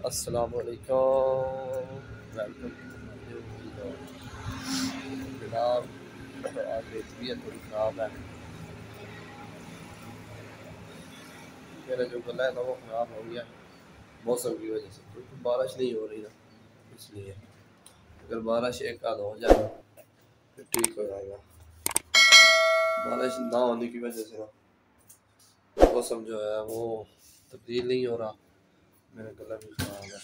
अस्सलामुअलैकुम। Welcome to my new video. जनाब, आज मेरी तबीयत थोड़ी ख़राब है। मेरा जो गला है ना वो ख़राब हो गया मौसम की वजह से, क्योंकि बारिश नहीं हो रही ना, इसलिए। अगर बारिश एक आध हो जाए फिर ठीक हो जाएगा। बारिश ना होने की वजह से ना मौसम जो है वो तब्दील नहीं हो रहा, मेरा गला भी ख़राब है।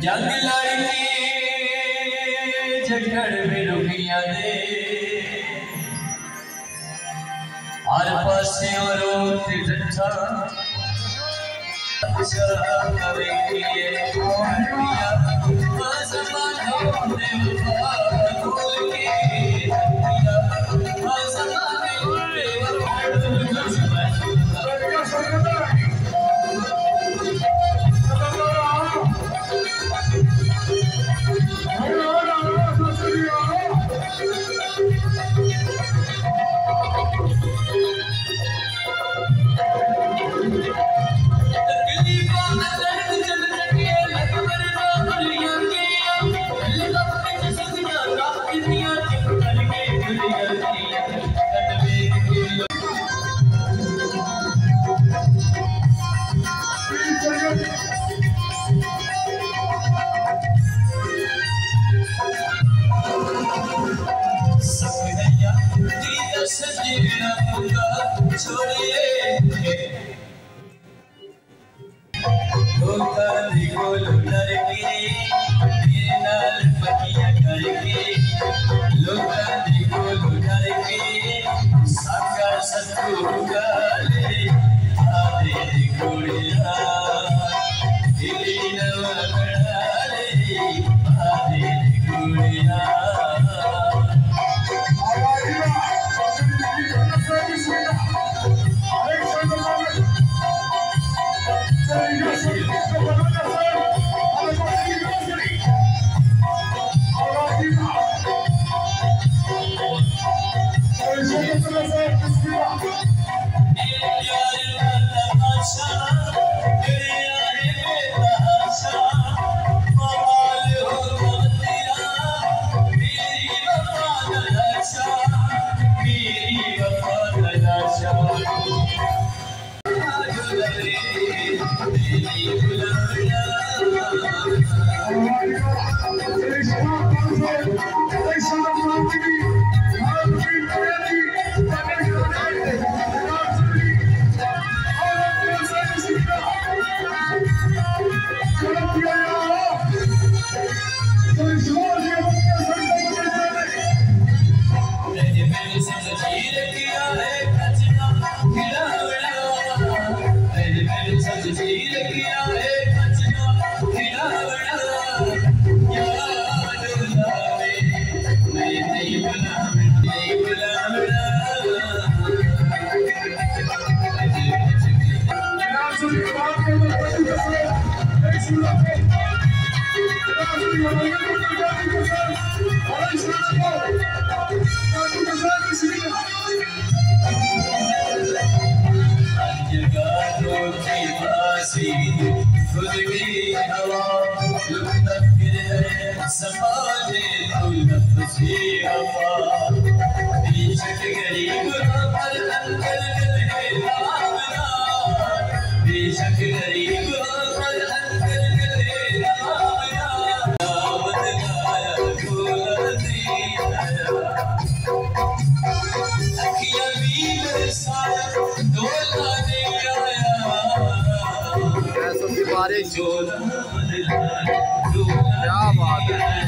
जंग लड़के झगड़ में रुकिया दे हर पासे और ठट्ठा बारिश क्या बात है।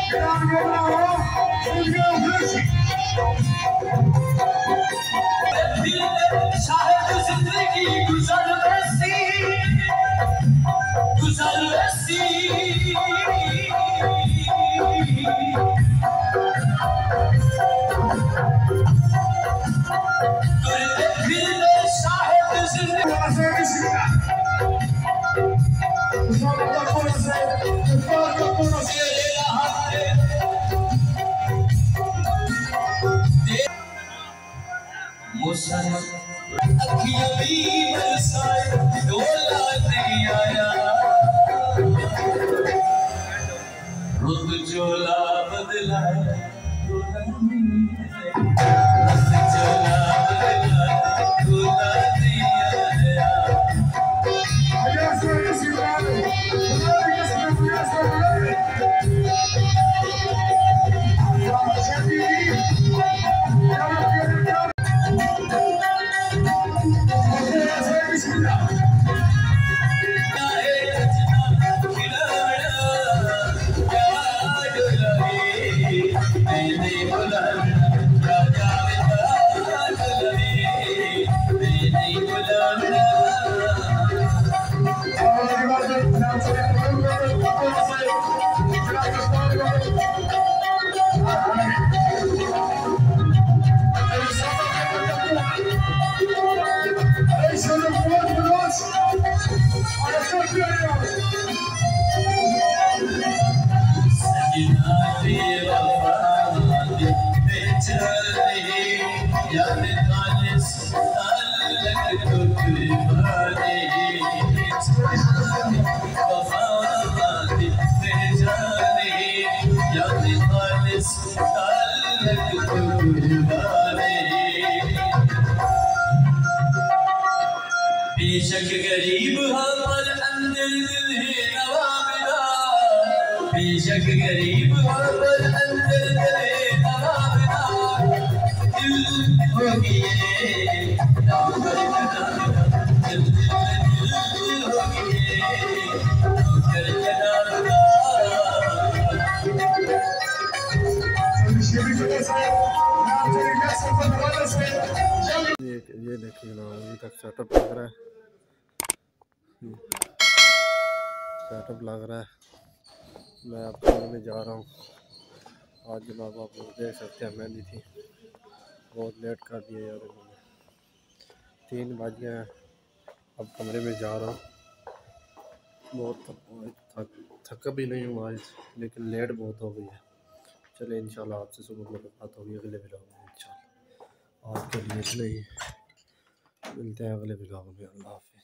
Get out of here now, huh? शायद जिंदगी गुजर ऐसी अखियों भी बरसाए डोला नहीं आया रुत चोला बदला डोला नहीं आया रुत चोला बदला डोला नहीं आया बेशक गरीब हम पर अंदर दिल है नवाबिना बेशक गरीब हम पर अंदर दिल है नवाबिना दिल हो गए नौकर जनाब दिल हो गए नौकर जनाब ये देखिए ना अभी तक सेटअप लग रहा है, सेटअप लग रहा है। मैं अब कमरे में जा रहा हूँ। आज जनाब आप लोग देख सकते हैं मेहंदी थी, बहुत लेट कर दिया यार इन्होंने। 3 बज गए हैं, अब कमरे में जा रहा हूँ। बहुत थका भी नहीं हूँ आज, लेकिन लेट बहुत हो गई है। चले इंशाल्लाह आपसे सुबह मुलाकात होगी अगले व्लॉग में इंशाल्लाह। आज के लिए इतना ही, मिलते हैं अगले व्लॉग में। अल्लाह हाफ़िज़।